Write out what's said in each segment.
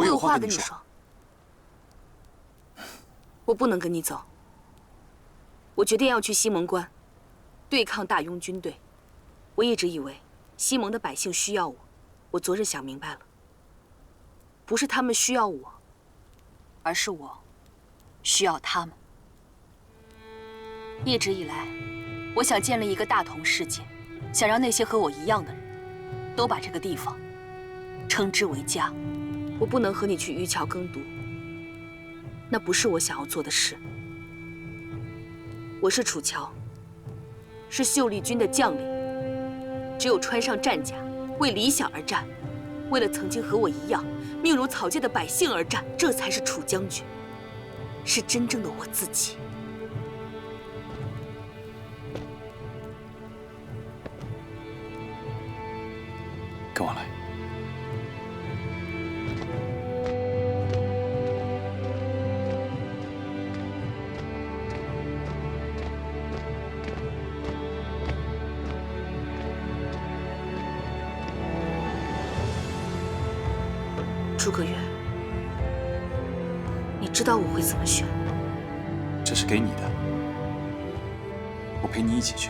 我有话跟你说。我不能跟你走。我决定要去西蒙关，对抗大庸军队。我一直以为西蒙的百姓需要我，我昨日想明白了，不是他们需要我，而是我需要他们。一直以来，我想建立一个大同世界，想让那些和我一样的人，都把这个地方称之为家。我不能和你去渔桥耕读，那不是我想要做的事。我是楚乔，是秀丽军的将领。只有穿上战甲，为理想而战，为了曾经和我一样命如草芥的百姓而战，这才是楚将军，是真正的我自己。跟我来。诸葛亮，你知道我会怎么选？这是给你的，我陪你一起去。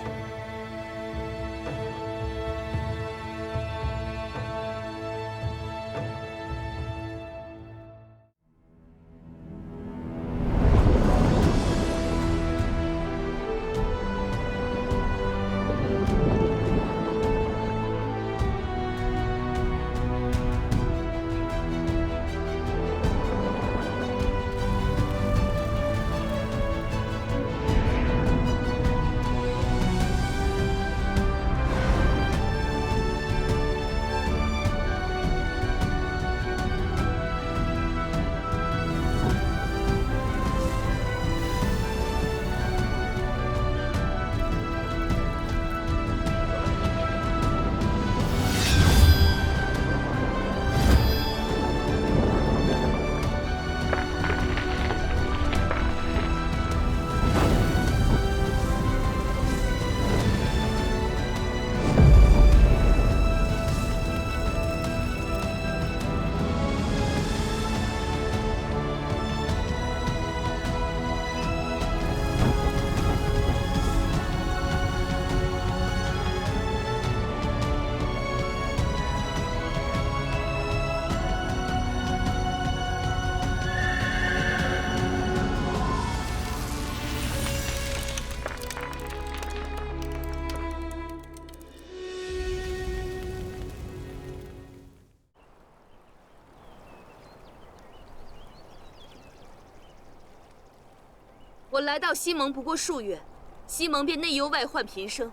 我来到西蒙不过数月，西蒙便内忧外患频生。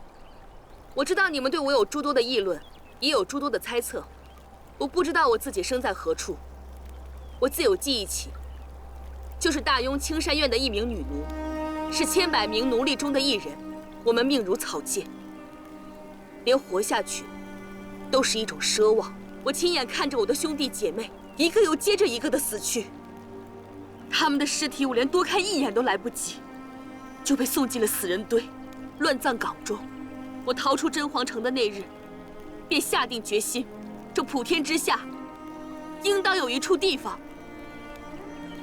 我知道你们对我有诸多的议论，也有诸多的猜测。我不知道我自己生在何处。我自有记忆起，就是大庸青山院的一名女奴，是千百名奴隶中的一人。我们命如草芥，连活下去都是一种奢望。我亲眼看着我的兄弟姐妹一个又接着一个的死去。他们的尸体我连多看一眼都来不及，就被送进了死人堆，乱葬岗中。我逃出真皇城的那日，便下定决心，这普天之下，应当有一处地方，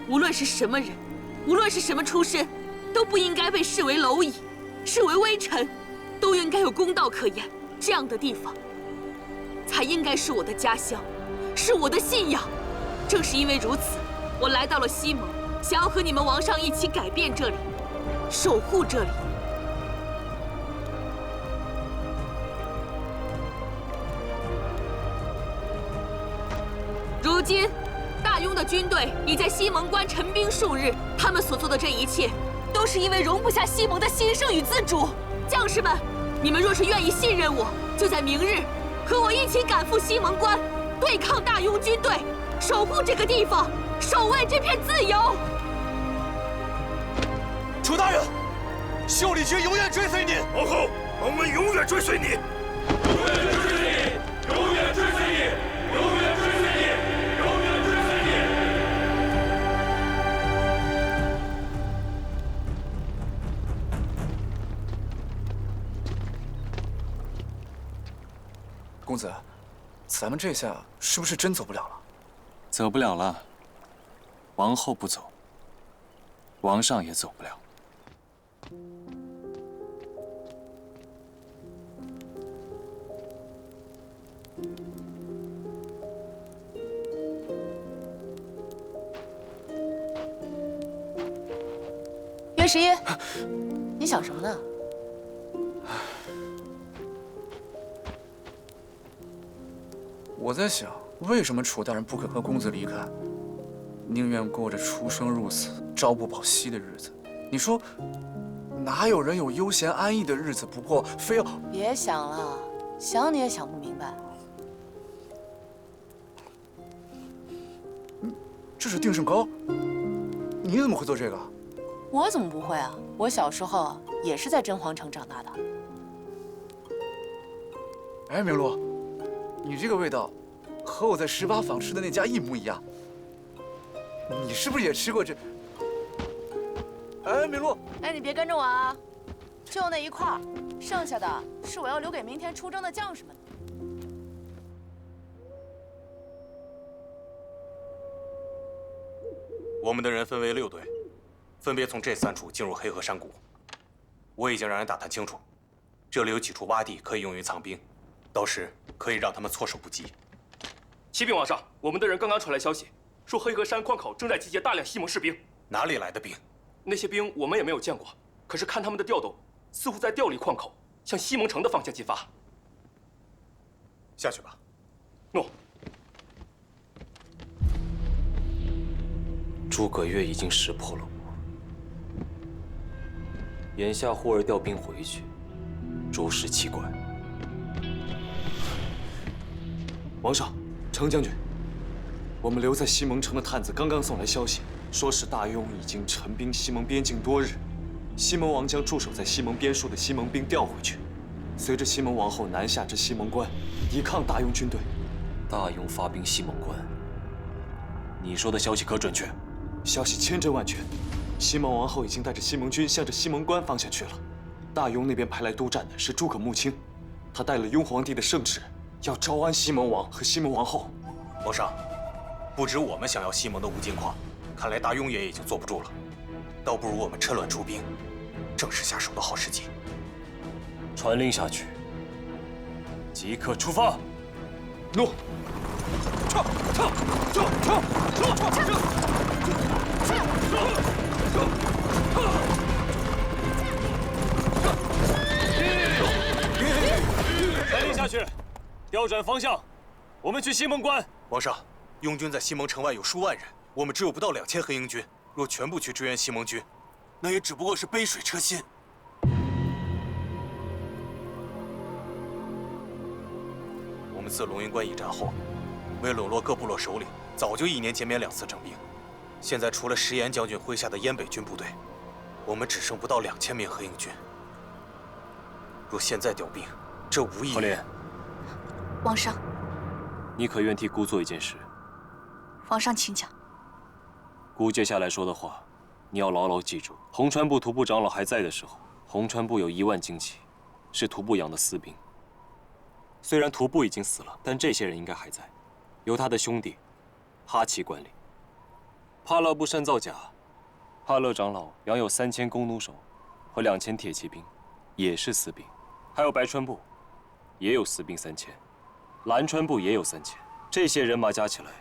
无论是什么人，无论是什么出身，都不应该被视为蝼蚁，视为微尘，都应该有公道可言。这样的地方，才应该是我的家乡，是我的信仰。正是因为如此，我来到了西蒙，想要和你们王上一起改变这里，守护这里。如今，大庸的军队已在西蒙关陈兵数日，他们所做的这一切，都是因为容不下西蒙的兴盛与自主。将士们，你们若是愿意信任我，就在明日和我一起赶赴西蒙关，对抗大庸军队，守护这个地方，守卫这片自由。楚大人，秀丽军永远追随您。皇后，我们永远追随你。永远追随你，永远追随你，永远追随你，永远追随你。公子，咱们这下是不是真走不了了？走不了了。王后不走，皇上也走不了。岳十一，你想什么呢？我在想，为什么楚大人不肯和公子离开，宁愿过着出生入死、朝不保夕的日子？你说，哪有人有悠闲安逸的日子不过，非要……别想了，想你也想不明白。这是定胜糕，你怎么会做这个？我怎么不会啊？我小时候也是在真皇城长大的。哎，明路，你这个味道，和我在18坊吃的那家一模一样。你是不是也吃过这？哎，明路，哎，你别跟着我啊，就那一块儿，剩下的是我要留给明天出征的将士们的。我们的人分为6队，分别从这3处进入黑河山谷。我已经让人打探清楚，这里有几处洼地可以用于藏兵，到时可以让他们措手不及。启禀皇上，我们的人刚刚传来消息，说黑河山矿口正在集结大量西蒙士兵。哪里来的兵？那些兵我们也没有见过，可是看他们的调动，似乎在调离矿口，向西蒙城的方向进发。下去吧。诺。诸葛亮已经识破了我，眼下忽而调兵回去，着实奇怪。皇上，程将军，我们留在西蒙城的探子刚刚送来消息，说是大庸已经陈兵西蒙边境多日，西蒙王将驻守在西蒙边戍的西蒙兵调回去，随着西蒙王后南下至西蒙关，抵抗大庸军队。大庸发兵西蒙关，你说的消息可准确？消息千真万确，西蒙王后已经带着西蒙军向着西蒙关方向去了。大庸那边派来督战的是诸葛穆青，他带了雍皇帝的圣旨，要招安西蒙王和西蒙王后。皇上，不止我们想要西蒙的无尽矿，看来大庸也已经坐不住了，倒不如我们趁乱出兵，正是下手的好时机。传令下去，即刻出发。诺。传令下去，调转方向，我们去西蒙关。皇上，拥军在西蒙城外有数万人，我们只有不到2000黑鹰军，若全部去支援西蒙军，那也只不过是杯水车薪。我们自龙云关一战后，为笼络各部落首领，早就1年减免2次征兵。现在除了石岩将军麾下的燕北军部队，我们只剩不到2000名黑鹰军。若现在调兵，这无异于……何莲，皇上，你可愿替孤做一件事？皇上请讲。孤接下来说的话，你要牢牢记住。红川部徒部长老还在的时候，红川部有1万精骑，是徒部养的私兵。虽然徒部已经死了，但这些人应该还在，由他的兄弟哈奇管理。帕勒部善造甲，帕勒长老养有3000弓弩手和2000铁骑兵，也是私兵。还有白川部，也有私兵3000，蓝川部也有3000，这些人马加起来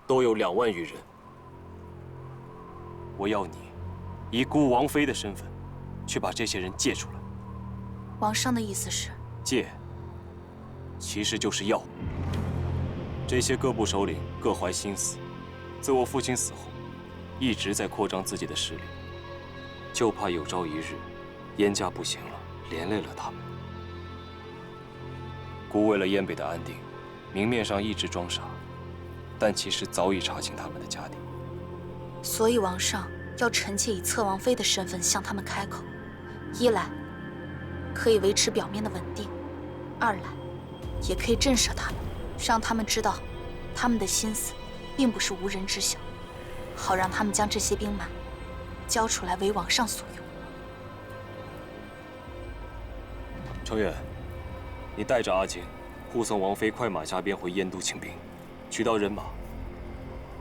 都有2万余人。我要你以孤王妃的身份，去把这些人借出来。皇上的意思是？借，其实就是要。这些各部首领各怀心思，自我父亲死后，一直在扩张自己的势力，就怕有朝一日，燕家不行了，连累了他们。孤为了燕北的安定，明面上一直装傻，但其实早已查清他们的家底。所以皇上要臣妾以侧王妃的身份向他们开口，一来可以维持表面的稳定，二来也可以震慑他们，让他们知道他们的心思并不是无人知晓，好让他们将这些兵马交出来为皇上所用。程远，你带着阿金护送王妃快马加鞭回燕都请兵，取到人马，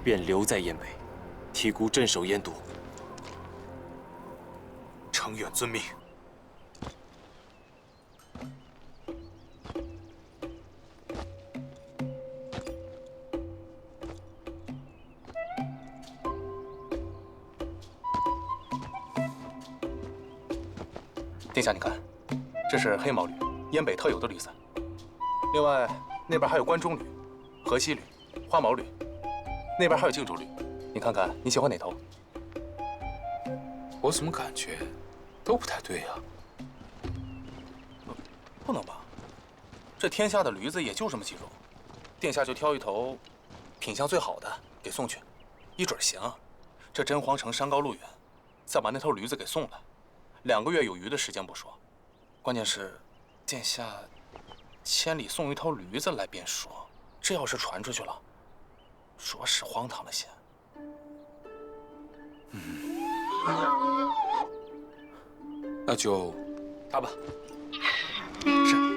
便留在燕北，提督镇守燕都。程远遵命。殿下，你看，这是黑毛驴，燕北特有的驴子。另外，那边还有关中驴、河西驴、花毛驴，那边还有荆州驴。你看看，你喜欢哪头？我怎么感觉都不太对呀？不能吧？这天下的驴子也就这么几种，殿下就挑一头品相最好的给送去，一准行。这真皇城山高路远，再把那头驴子给送来，2个月有余的时间不说，关键是殿下千里送一头驴子来便说，这要是传出去了，着实荒唐了些。那就他吧。是。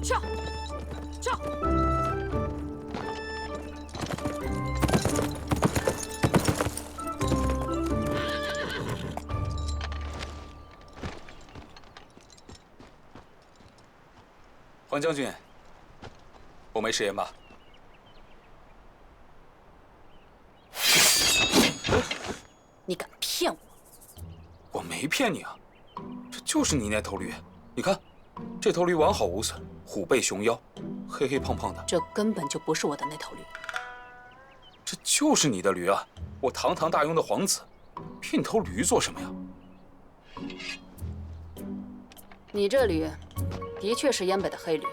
上，上！黄将军，我没食言吧？你敢骗我？我没骗你啊，这就是你那头驴。你看，这头驴完好无损，虎背熊腰，黑黑胖胖的。这根本就不是我的那头驴。这就是你的驴啊！我堂堂大庸的皇子，骗你头驴做什么呀？你这驴的确是燕北的黑驴，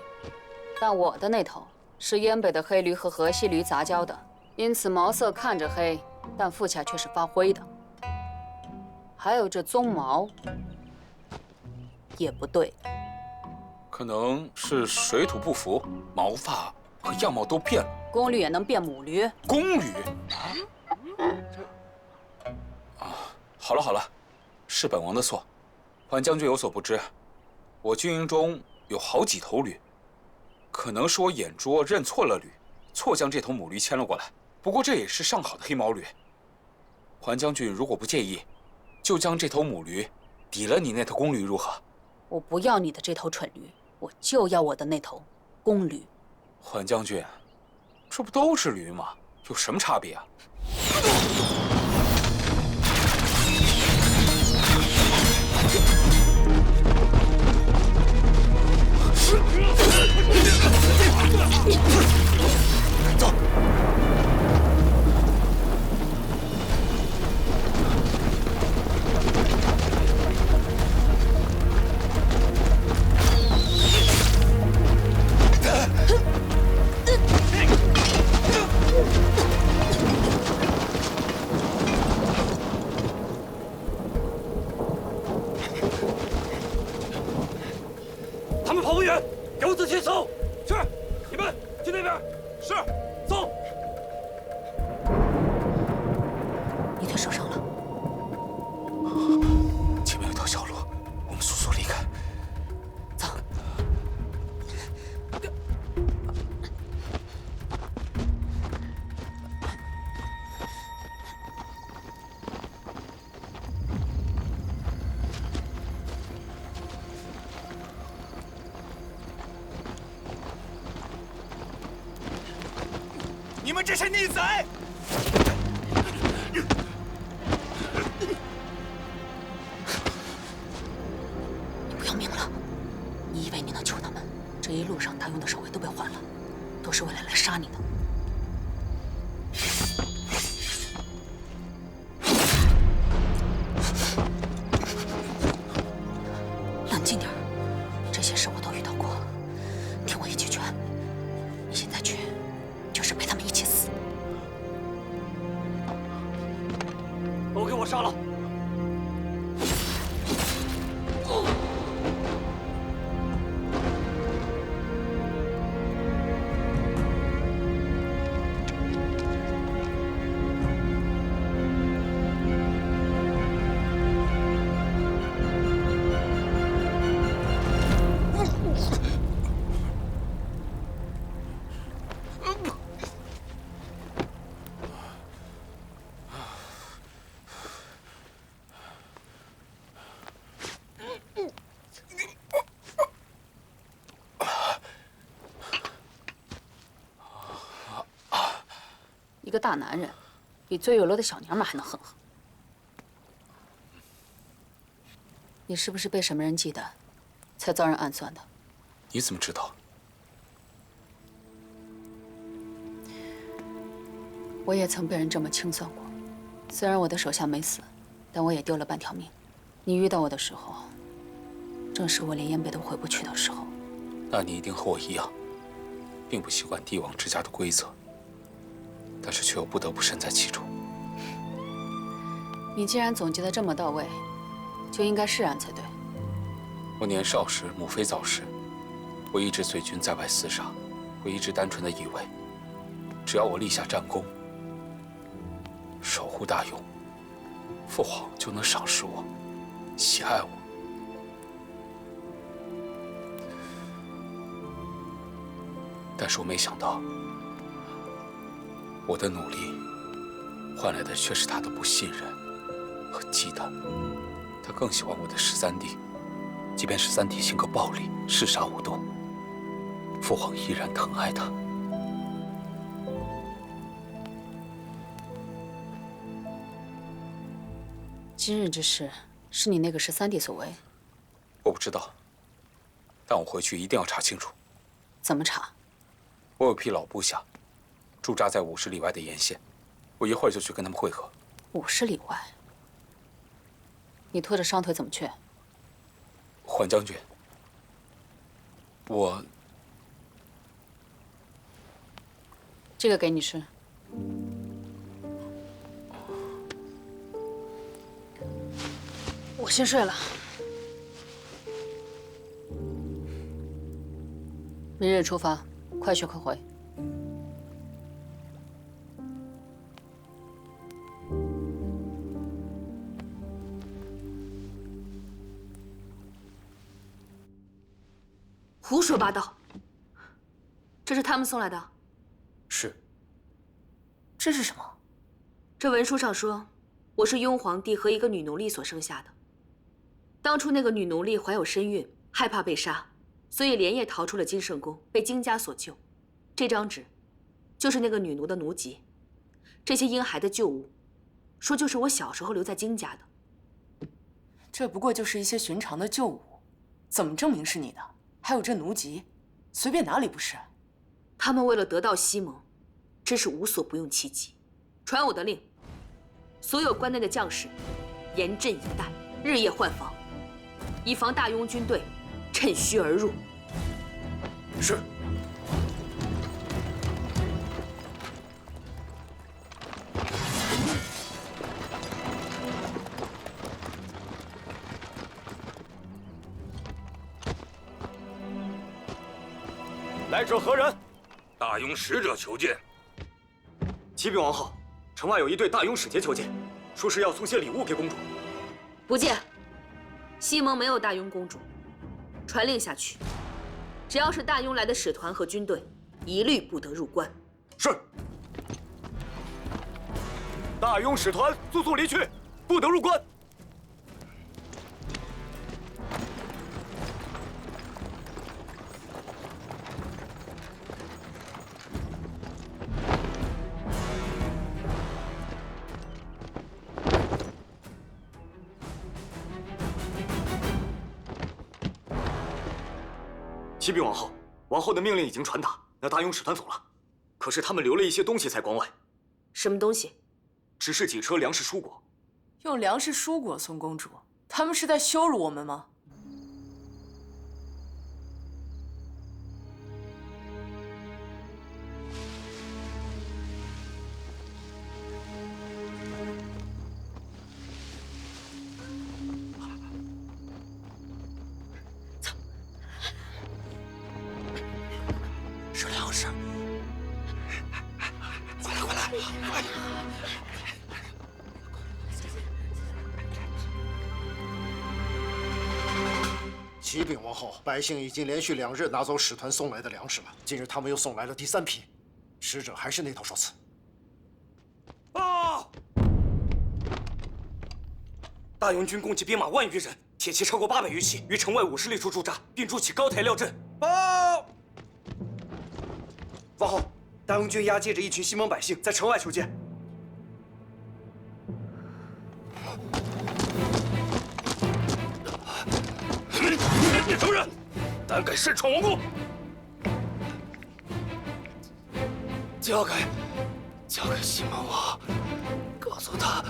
但我的那头是燕北的黑驴和河西驴杂交的，因此毛色看着黑，但腹下却是发灰的。还有这鬃毛也不对，可能是水土不服，毛发和样貌都变了。公驴也能变母驴？公驴？好了好了，是本王的错。桓将军有所不知，我军营中有好几头驴，可能是我眼拙认错了驴，错将这头母驴牵了过来。不过这也是上好的黑毛驴。桓将军如果不介意，就将这头母驴抵了你那头公驴如何？我不要你的这头蠢驴，我就要我的那头公驴。桓将军，这不都是驴吗？有什么差别啊？走。他们跑不远，给我仔细搜。是，你们去那边。是，走。你腿受伤了。前面有条小路，我们速速离开。走。你们这些逆贼！你不要命了？你以为你能救他们？这一路上大庸的手尾都被换了，都是为了来杀你的。冷静点儿，这些事我都遇到过。听我一句劝，你现在去，就是陪他们一起死。都给我杀了！个大男人，比最有罗的小娘们还能哼哼。你是不是被什么人忌惮，才遭人暗算的？你怎么知道？我也曾被人这么清算过，虽然我的手下没死，但我也丢了半条命。你遇到我的时候，正是我连燕北都回不去的时候。那你一定和我一样，并不习惯帝王之家的规则，但是却又不得不身在其中。你既然总结得这么到位，就应该释然才对。我年少时母妃早逝，我一直随军在外厮杀，我一直单纯的以为，只要我立下战功，守护大雍，父皇就能赏识我，喜爱我。但是我没想到，我的努力换来的却是他的不信任和忌惮。他更喜欢我的13弟，即便13弟性格暴戾，嗜杀无度，父皇依然疼爱他。今日之事是你那个13弟所为？我不知道，但我回去一定要查清楚。怎么查？我有批老部下，驻扎在50里外的沿线，我一会儿就去跟他们会合。50里外？你拖着伤腿怎么去？缓将军，我这个给你吃。我先睡了。明日出发，快去快回。胡说八道！这是他们送来的。是。这是什么？这文书上说，我是雍皇帝和一个女奴隶所生下的。当初那个女奴隶怀有身孕，害怕被杀，所以连夜逃出了金圣宫，被金家所救。这张纸，就是那个女奴的奴籍。这些婴孩的旧物，说就是我小时候留在金家的。这不过就是一些寻常的旧物，怎么证明是你的？还有这奴籍，随便哪里不是？他们为了得到西蒙，真是无所不用其极。传我的令，所有关内的将士严阵以待，日夜换防，以防大雍军队趁虚而入。是。来者何人？大雍使者求见。启禀王后，城外有一队大雍使节求见，说是要送些礼物给公主。不见。西蒙没有大雍公主。传令下去，只要是大雍来的使团和军队，一律不得入关。是。大雍使团速速离去，不得入关。启禀王后，王后的命令已经传达，那大雍使团走了，可是他们留了一些东西在关外。什么东西？只是几车粮食蔬果。用粮食蔬果送公主，他们是在羞辱我们吗？是粮食，快来快来快！启禀王后，百姓已经连续2日拿走使团送来的粮食了。今日他们又送来了第3批，使者还是那套说辞。报！大雍军共计兵马10000余人，铁骑超过800余骑，于城外50里处驻扎，并筑起高台料阵。报！王后，大庸军押解着一群西蒙百姓在城外求见。孽仇人，胆敢擅闯王宫！交给西门王，告诉他，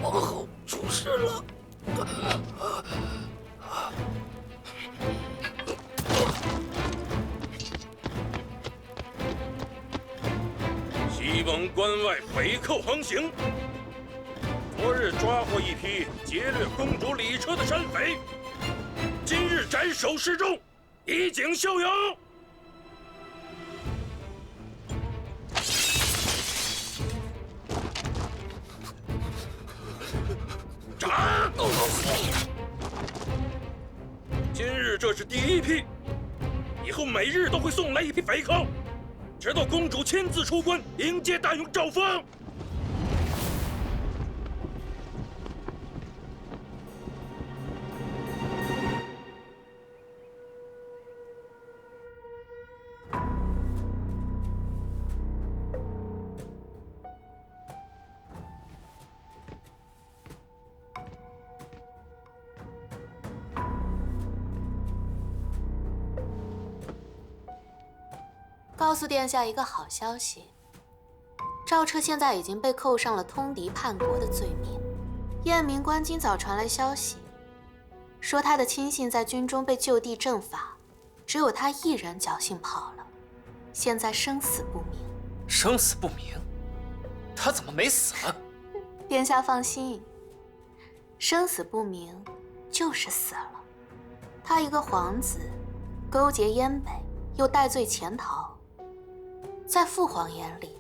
王后出事了。西蒙关外匪寇横行，昨日抓获一批劫掠公主礼车的山匪，今日斩首示众，以儆效尤。斩！今日这是第一批，以后每日都会送来一批匪寇，直到公主亲自出关迎接大勇诏封。告诉殿下一个好消息，赵彻现在已经被扣上了通敌叛国的罪名。燕明关今早传来消息，说他的亲信在军中被就地正法，只有他一人侥幸跑了，现在生死不明。生死不明？他怎么没死呢？殿下放心，生死不明就是死了。他一个皇子，勾结燕北，又戴罪潜逃。在父皇眼里，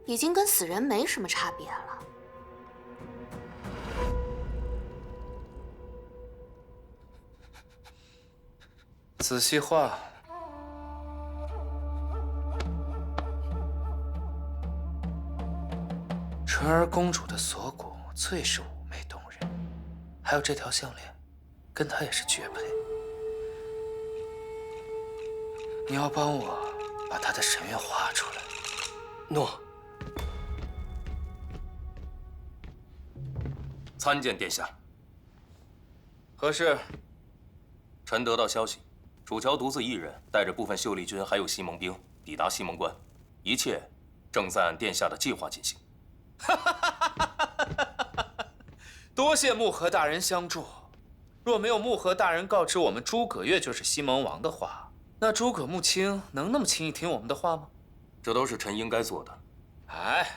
已经跟死人没什么差别了。仔细画。纯儿公主的锁骨最是妩媚动人，还有这条项链，跟她也是绝配。你要帮我把她的神韵画出来。诺。参见殿下。何事？臣得到消息，主桥独自一人带着部分秀丽军还有西蒙兵抵达西蒙关，一切正在按殿下的计划进行。多谢木禾大人相助。若没有木禾大人告知我们诸葛月就是西蒙王的话，那诸葛穆青能那么轻易听我们的话吗？这都是臣应该做的。哎，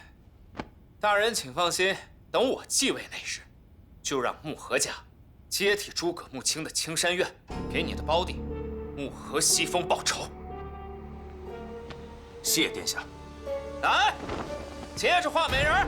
大人请放心，等我继位那日，就让木禾家接替诸葛穆青的青山院，给你的胞弟木禾西风报仇。谢殿下。来，接着画美人儿。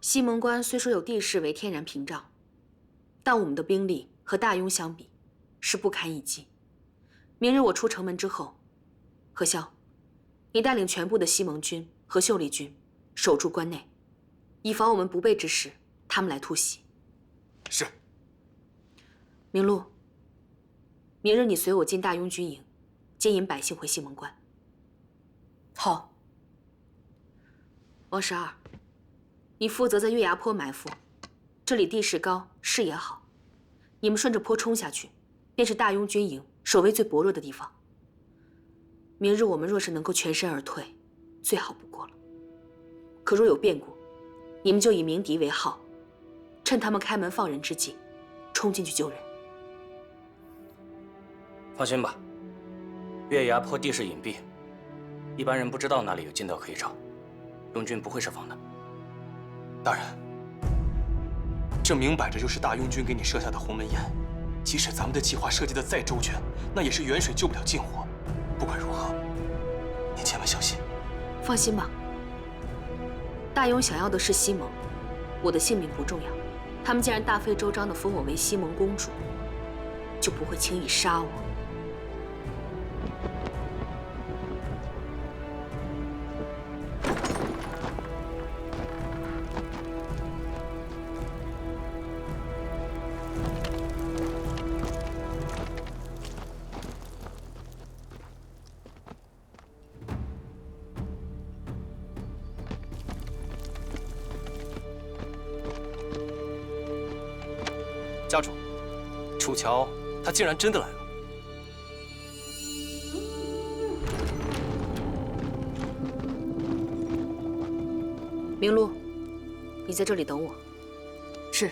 西蒙关虽说有地势为天然屏障，但我们的兵力和大庸相比，是不堪一击。明日我出城门之后，何萧，你带领全部的西蒙军和秀丽军守住关内，以防我们不备之时，他们来突袭。是。明禄，明日你随我进大庸军营，接引百姓回西蒙关。好。王十二，你负责在月牙坡埋伏，这里地势高，视野好，你们顺着坡冲下去，便是大庸军营守卫最薄弱的地方。明日我们若是能够全身而退，最好不过了。可若有变故，你们就以鸣笛为号，趁他们开门放人之际，冲进去救人。放心吧，月牙坡地势隐蔽，一般人不知道哪里有近道可以找，庸军不会设防的。大人，这明摆着就是大庸军给你设下的鸿门宴。即使咱们的计划设计的再周全，那也是远水救不了近火。不管如何，您千万小心。放心吧，大庸想要的是西蒙，我的性命不重要。他们既然大费周章地封我为西蒙公主，就不会轻易杀我。家主，楚乔他竟然真的来了。明路，你在这里等我。是。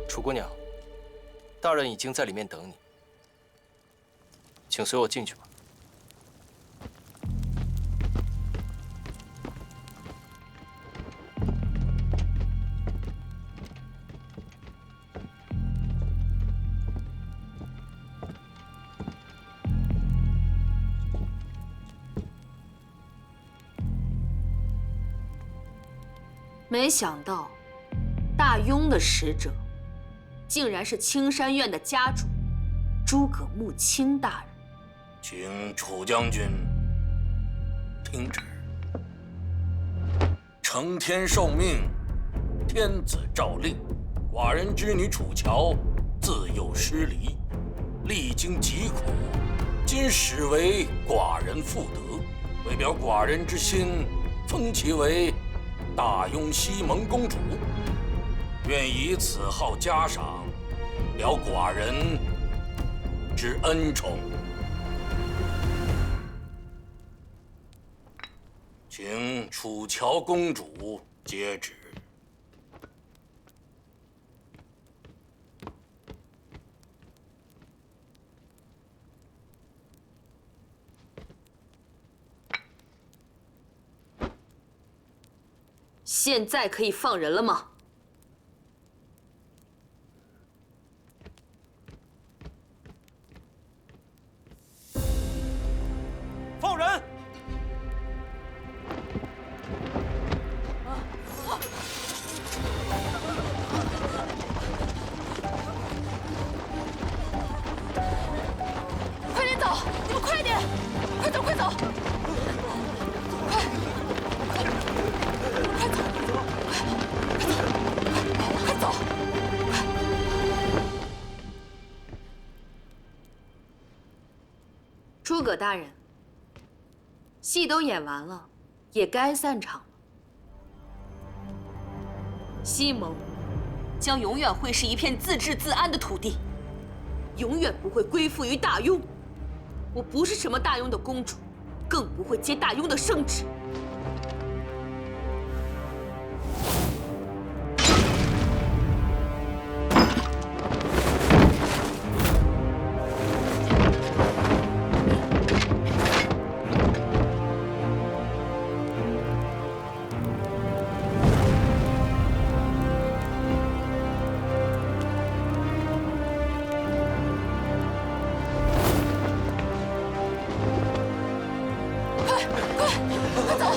楚姑娘，大人已经在里面等你，请随我进去吧。没想到，大庸的使者，竟然是青山院的家主诸葛穆青大人。请楚将军听旨。承天受命，天子诏令，寡人之女楚乔自幼失离，历经疾苦，今始为寡人复得，为表寡人之心，封其为大庸西蒙公主，愿以此号嘉赏，了寡人之恩宠。请楚乔公主接旨。现在可以放人了吗？放人！快点走！你们快点！快走，快走！快走！诸葛大人，戏都演完了，也该散场了。西蒙将永远会是一片自治自安的土地，永远不会归附于大庸。我不是什么大庸的公主，更不会接大庸的圣旨。快走！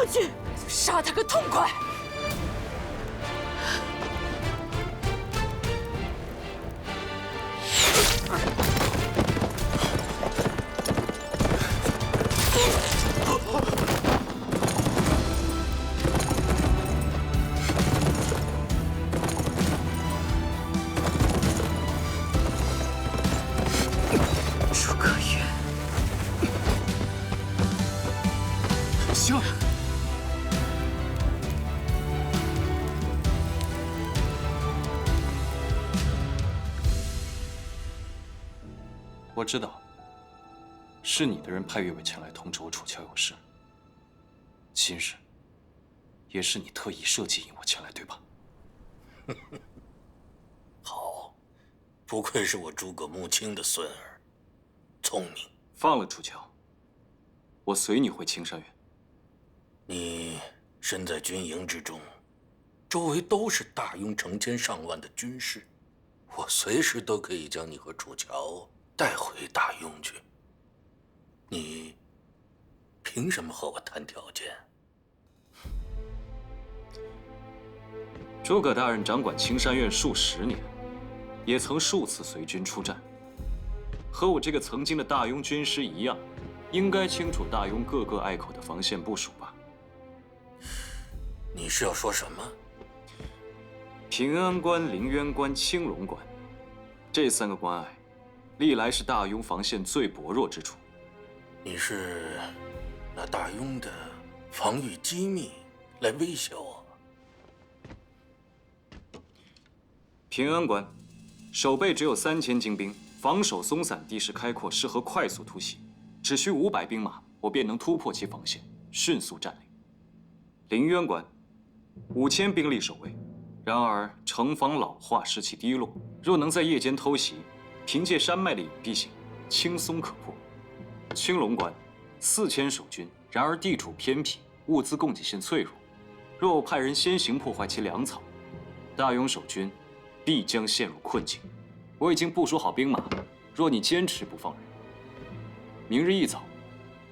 去，就杀他个痛快！诸葛云，行。 我知道，是你的人派岳伟前来通知我楚乔有事。今日，也是你特意设计引我前来，对吧？好，不愧是我诸葛穆青的孙儿，聪明。放了楚乔，我随你回青山院。你身在军营之中，周围都是大庸成千上万的军士，我随时都可以将你和楚乔 带回大庸去，你凭什么和我谈条件？诸葛大人掌管青山院数10年，也曾数次随军出战，和我这个曾经的大庸军师一样，应该清楚大庸各个隘口的防线部署吧？你是要说什么？平安关、凌渊关、青龙关，这3个关隘 历来是大庸防线最薄弱之处。你是拿大庸的防御机密来威胁我？平安关守备只有3000精兵，防守松散，地势开阔，适合快速突袭。只需500兵马，我便能突破其防线，迅速占领。凌渊关5000兵力守卫，然而城防老化，士气低落，若能在夜间偷袭， 凭借山脉的隐蔽性，轻松可破。青龙关4000守军，然而地处偏僻，物资供给线脆弱。若我派人先行破坏其粮草，大庸守军必将陷入困境。我已经部署好兵马，若你坚持不放人，明日一早，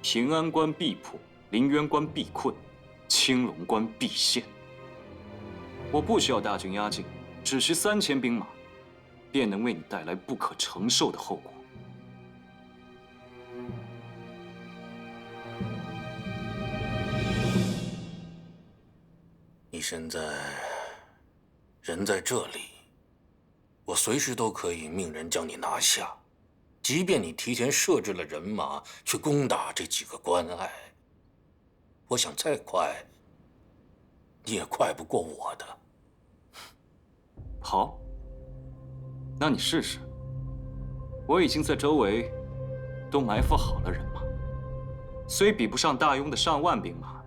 平安关必破，凌渊关必困，青龙关必陷。我不需要大军压境，只需3000兵马， 便能为你带来不可承受的后果。你现在人在这里，我随时都可以命人将你拿下，即便你提前设置了人马去攻打这几个关隘，我想再快，你也快不过我的。好。 那你试试。我已经在周围都埋伏好了人马，虽比不上大庸的上万兵马，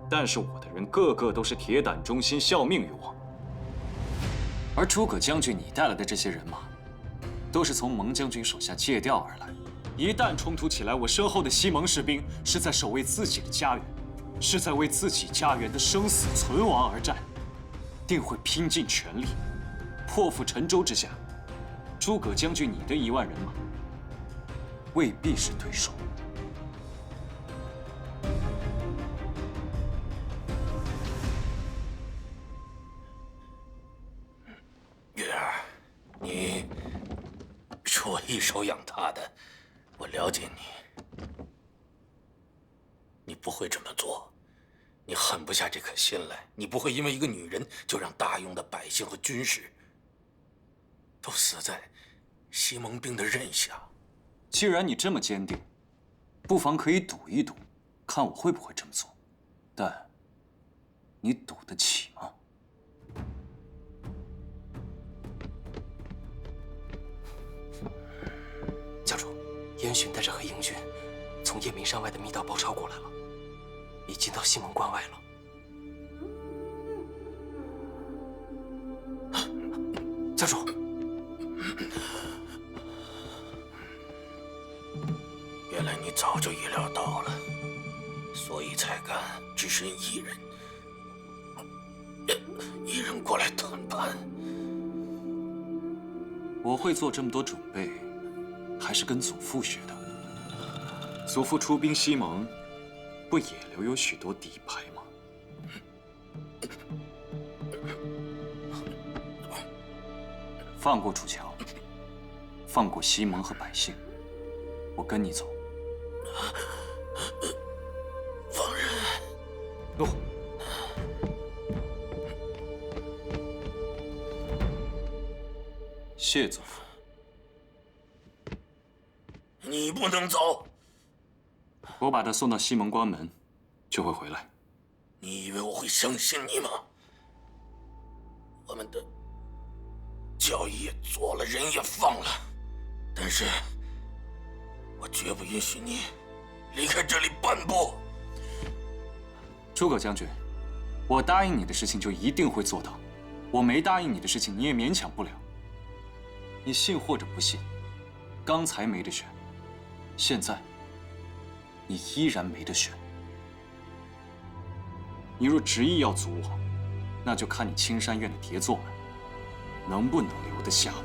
但是我的人个个都是铁胆忠心、效命于我。而诸葛将军你带来的这些人马，都是从蒙将军手下借调而来。一旦冲突起来，我身后的西蒙士兵是在守卫自己的家园，是在为自己家园的生死存亡而战，定会拼尽全力 破釜沉舟之下，诸葛将军，你的1万人马未必是对手。月儿，你是我一手养大的，我了解你。你不会这么做，你狠不下这颗心来，你不会因为一个女人就让大庸的百姓和军士 都死在西蒙兵的刃下。既然你这么坚定，不妨可以赌一赌，看我会不会这么做。但你赌得起吗？教主，燕巡带着黑鹰军从夜明山外的密道包抄过来了，已经到西蒙关外了。 教主，原来你早就预料到了，所以才敢只身一人过来谈判。我会做这么多准备，还是跟祖父学的。祖父出兵西蒙，不也留有许多底牌吗？放过楚乔，放过西蒙和百姓，我跟你走。放人！诺。谢祖父。你不能走。我把他送到西门关门，就会回来。你以为我会相信你吗？我们的交易也做了，人也放了，但是我绝不允许你离开这里半步。诸葛将军，我答应你的事情就一定会做到，我没答应你的事情你也勉强不了。你信或者不信，刚才没得选，现在你依然没得选。你若执意要阻我，那就看你青山院的叠座们能不能留得下我。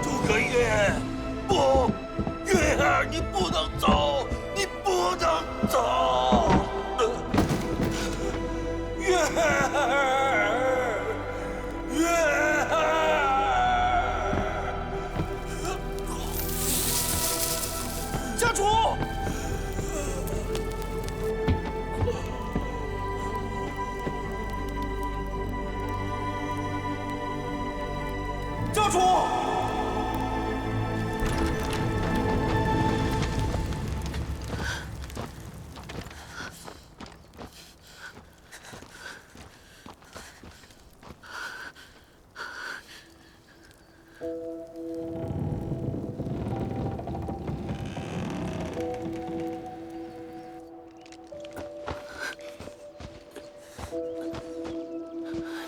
诸葛亮，不，月儿，你不能走，你不能走，月儿，月儿。家主。教主，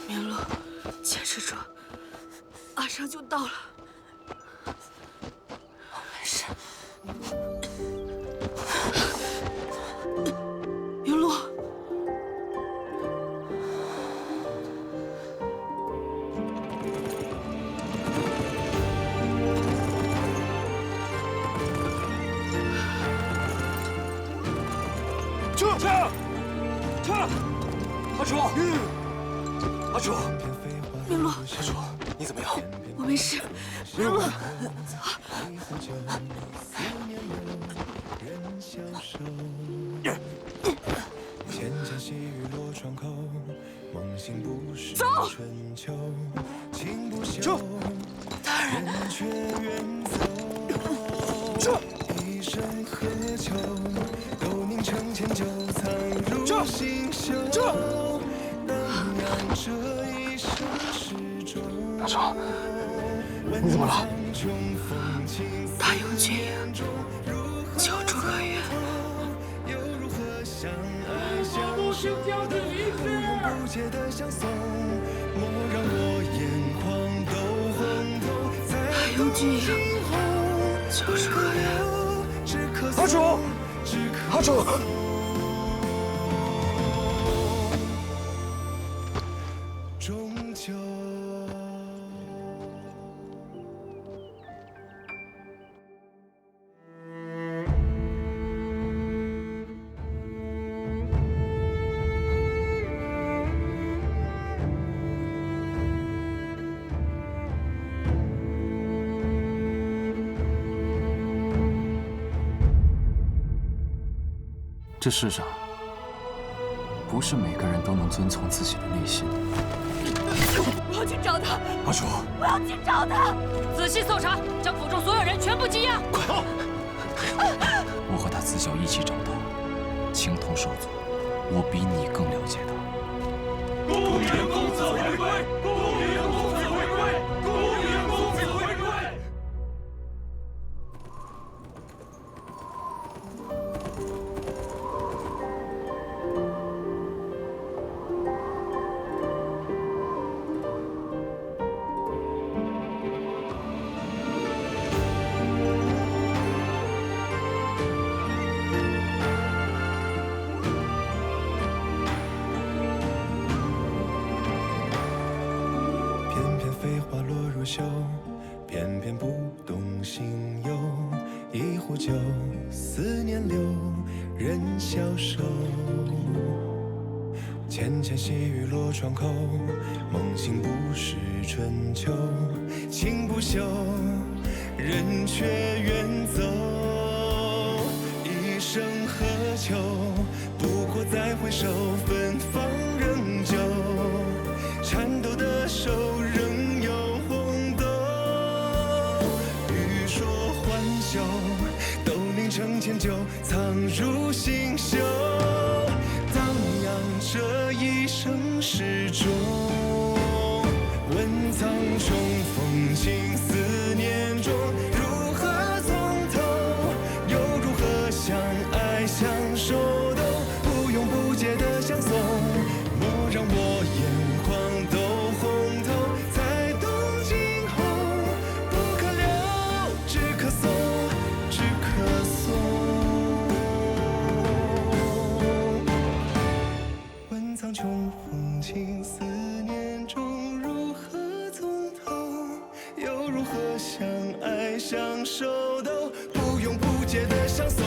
明路，坚持住，马上就到了。没事。明路，阿楚，阿楚，明路，阿楚，你怎么样？我没事。明路，走。走。大人。走。大少，你怎么了？大勇军营救诸葛亮。不行，将军离世。大勇军营救诸葛亮。阿楚，阿楚。这世上，不是每个人都能遵从自己的内心。我要去找他。阿楚，我要去找他。仔细搜查，将府中所有人全部羁押。快！我和他自小一起长大，情同手足，我比你更了解他。恭迎公子回归！恭迎公子回归！恭迎公子回归！偏偏不懂心忧，一壶酒，思念留人消瘦。浅浅细雨落窗口，梦醒不是春秋。情不休，人却远走。一生何求？不过再回首，芬芳仍旧。颤抖的手仍有红豆。欲说还休，都凝成笺酒，藏入心袖。这一生始终，问苍穹风情思念中，如何从头，又如何相爱相守，都不永不竭的相送。莫让我眼眶都红透，在动今后，不可留，只可送，只可送。苍穹风情思念中，如何从头，又如何相爱相守，都不永不竭的相送。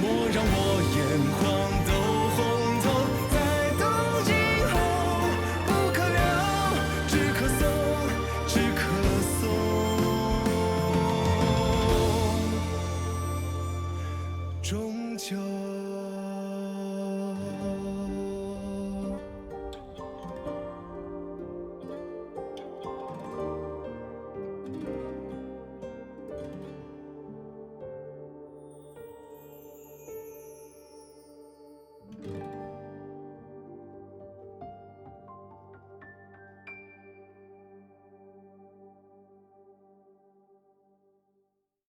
莫让我眼眶都红透，在动今后，不可留，只可送，只可送。终究